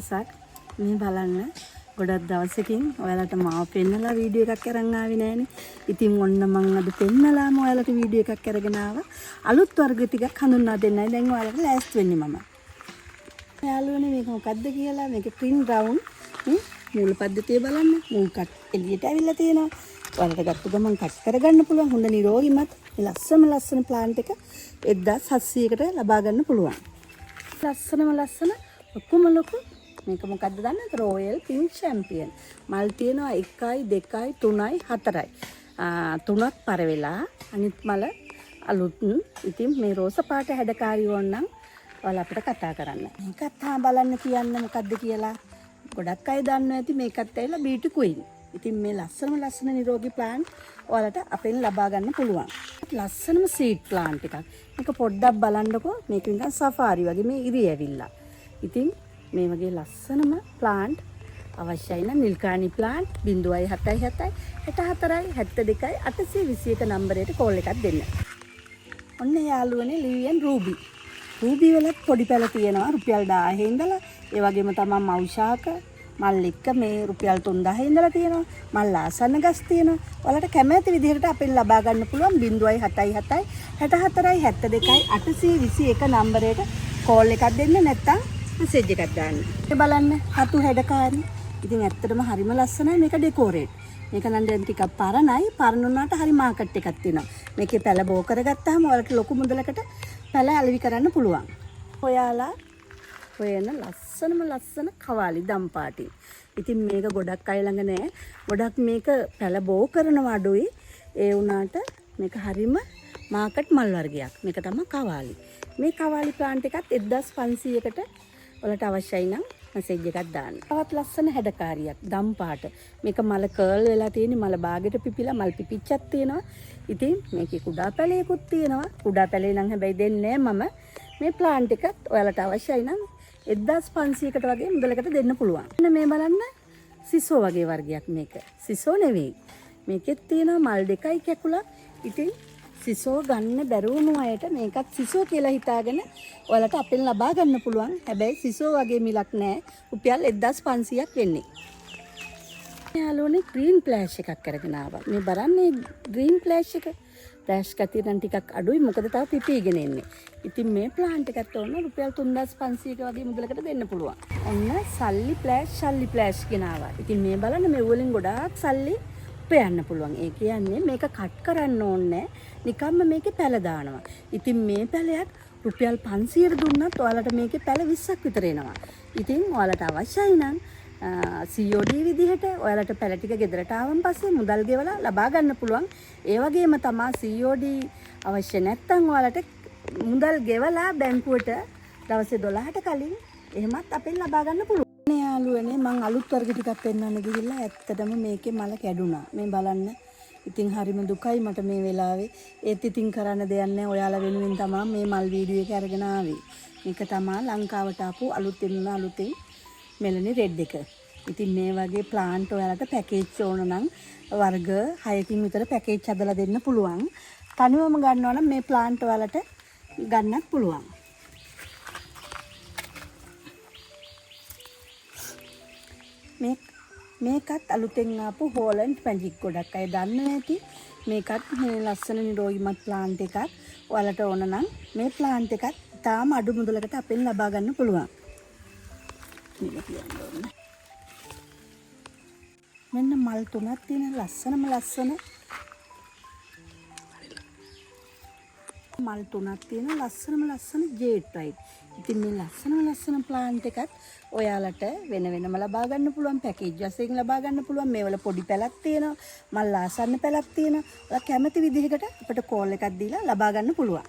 සක් මේ බලන්න ගොඩක් දවසකින් ඔයාලට මාව පෙන්නලා වීඩියෝ එකක් අරන් ආවේ නෑනේ. ඉතින් ඔන්න මම අද පෙන්නලාම ඔයාලට වීඩියෝ එකක් අරගෙන ආවා. අලුත් වර්ග ටිකක් හඳුන්වා දෙන්නයි දැන් ඔයාලට ලෑස්ති වෙන්නේ මම. යාළුවනේ මේක මොකද්ද කියලා මේක ප්‍රින් රවුන්ඩ් මූල පද්ධතිය බලන්න. මූල් කට් එළියට ඇවිල්ලා තියෙනවා. ඔයාලට ගත්ත ගමන් කට් කරගන්න පුළුවන්. හොඳ නිරෝගිමත් ලස්සන ප්ලාන්ට් එක 1700කට ලබා ගන්න පුළුවන්. ලස්සන ඔක්කොම ලොකු මේක මොකද්ද දන්නවද? Royal pink champion. මල් තියෙනවා 1යි 2යි 3යි 4යි. තුනක් පර වෙලා අනිත් මල අලුත්. ඉතින් මේ රෝස පාට හැඩකාරී වොන්නම් ඔයාලා අපිට කතා කරන්න. මේකත් බලන්න කියන්න මොකද්ද කියලා. ගොඩක් අය දන්නවා ඇති මේකත් ඇවිල්ලා බීටි ක්වීන්. ඉතින් මේ ලස්සන නිරෝගී ප්ලාන්ට් ඔයාලට අපෙන් ලබා ගන්න පුළුවන්. ලස්සනම සීඩ් ප්ලාන්ට් එකක්. මේක පොඩ්ඩක් බලන්නකෝ. මේක නිකන් සෆාරි වගේ මේ ඉරි ඇවිල්ලා. ඉතින් මේ වගේ ලස්සනම ප්ලාන්ට් අවශ්‍යයි නම් නිල්කානි ප්ලාන්ට් 077 64 72 821 නම්බරයට කෝල් එකක් දෙන්න. ඔන්න යාළුවනේ ලිවියන් රූබි. රූබි වලත් පොඩි පැල තියෙනවා රුපියල් 1000 ඉඳලා. ඒ වගේම තමයි මවුෂාක මල් එක්ක මේ රුපියල් 3000 ඉඳලා තියෙනවා. මල් ආසන්න ගස් තියෙනවා. ඔයාලට කැමති විදිහට අපෙන් ලබා ගන්න පුළුවන් 077 64 72 821 නම්බරයට කෝල් එකක් දෙන්න නැත්නම් මෙසේජ් එකක් දාන්න. මේ බලන්න හතු හැඩකාරී. ඉතින් ඇත්තටම හරිම ලස්සනයි මේක ඩෙකෝරේට්. මේක නම් දැන් ටිකක් පරණයි. පරණ වුණාට හරි මාකට් එකක් තියෙනවා. මේකේ පැල බෝ කරගත්තාම ඔයාලට ලොකු මුදලකට පැල අලෙවි කරන්න පුළුවන්. ඔයාලා හොයන ලස්සන කවාලි දම් පාටි. ඉතින් මේක ගොඩක් අය ළඟ නෑ. ගොඩක් මේක පැල බෝ කරනවා අඩුයි. ඒ වුණාට මේක හරිම මාකට් මල් වර්ගයක්. මේක තමයි කවාලි. මේ කවාලි ප්ලාන්ට් එකත් 1500කට ඔයාලට අවශ්‍යයි නම් මෙසේජ් එකක් දාන්න. තවත් ලස්සන හැඩකාරියක් දම් පාට. මේක මල කර්ල් වෙලා තියෙන්නේ මල බාගෙට පිපිලා මල් පිපිච්චක් තියෙනවා. ඉතින් මේකේ කුඩා පැලයකුත් තියෙනවා. කුඩා පැලේ නම් හැබැයි දෙන්නේ මම. මේ ප්ලාන්ට් එකත් ඔයාලට අවශ්‍යයි නම් 1500කට වගේ මුදලකට දෙන්න පුළුවන්. මේ බලන්න සිසෝ වගේ වර්ගයක් මේක. සිසෝ නෙවෙයි. මේකෙත් තියෙනවා මල් දෙකයි කැකුලක්. ඉතින් සිසෝ ගන්න බැරුණු අයට මේකත් සිසෝ කියලා හිතාගෙන ඔයාලට අපෙන් ලබා ගන්න පුළුවන්. හැබැයි සිසෝ වගේ මිලක් නෑ. රුපියල් 1500ක් වෙන්නේ. යාළුවනේ ග්‍රීන් ෆ්ලෑෂ් එකක් අරගෙන ආවා. මේ බලන්නේ ග්‍රීන් ෆ්ලෑෂ් එක. ෆ්ලෑෂ් ගතිය නම් ටිකක් අඩුයි. මොකද තව පිපිගෙන එන්නේ. ඉතින් මේ ප්ලාන්ට් එකත් ඕන රුපියල් 3500ක වගේ මුදලකට දෙන්න පුළුවන්. ඔන්න සල්ලි ෆ්ලෑෂ් ගෙනාවා. ඉතින් මේ බලන්න මේ වලින් ගොඩාක් සල්ලි උපයන්න පුළුවන්. ඒ කියන්නේ මේක කට් කරන්න ඕනේ නිකම්ම මේකේ පැල දානවා. ඉතින් මේ පැලයක් රුපියල් 500ට දුන්නත් ඔයාලට මේකේ පැල 20ක් විතර එනවා. ඉතින් ඔයාලට අවශ්‍යයි නම් COD විදිහට ඔයාලට පැල ටික ගෙදරට ආවන් පස්සේ මුදල් ගෙවලා ලබා ගන්න පුළුවන්. ඒ වගේම තමයි COD අවශ්‍ය නැත්නම් ඔයාලට මුදල් ගෙවලා බැංකුවට දවසේ 12ට කලින් එහෙමත් අපෙන් ලබා ගන්න පුළුවන්. යාළුවනේ මම අලුත් වර්ග ටිකක් පෙන්වන්න ගිහිල්ලා ඇත්තටම මේකේ මල කැඩුනා. මේ බලන්න. ඉතින් හරිම දුකයි මට මේ වෙලාවේ. ඒත් ඉතින් කරන්න දෙයක් නැහැ. ඔයාලා වෙනුවෙන් තමයි මේ මල් වීඩියෝ එක අරගෙන ආවේ. මේක තමයි ලංකාවට ආපු අලුතින් මෙලනි රෙඩ් එක. ඉතින් මේ වගේ ප්ලාන්ට් ඔයාලට පැකේජ් ඕන නම් වර්ග 6කින් විතර පැකේජ් හදලා දෙන්න පුළුවන්. තනිවම ගන්නවා නම් මේ ප්ලාන්ට් ඔයාලට ගන්නත් පුළුවන්. මේකත් අලුතෙන් ආපු හෝලන්ඩ් මැජික්. ගොඩක් අය දන්නේ නැති මේකත් මේ ලස්සන නිරෝගිමත් ප්ලාන්ට් එකක්. ඔයාලට ඕන නම් මේ ප්ලාන්ට් එකත් තාම අඩු මුදලකට අපෙන් ලබා ගන්න පුළුවන්. මෙන්න මල් තුනක් තියෙන ලස්සන මල් තුනක් තියෙන ලස්සන ජේඩ් රයිට්. ඉතින් මේ ලස්සන ප්ලාන්ට් එකත් ඔයාලට වෙනම ලබා ගන්න පුළුවන්. පැකේජ් වශයෙන් ලබා ගන්න පුළුවන්. මේවල පොඩි පැලක් තියෙනවා. මල් ආසන්න පැලක් තියෙනවා. ඔයාලා කැමති විදිහකට අපිට කෝල් එකක් දීලා ලබා ගන්න පුළුවන්.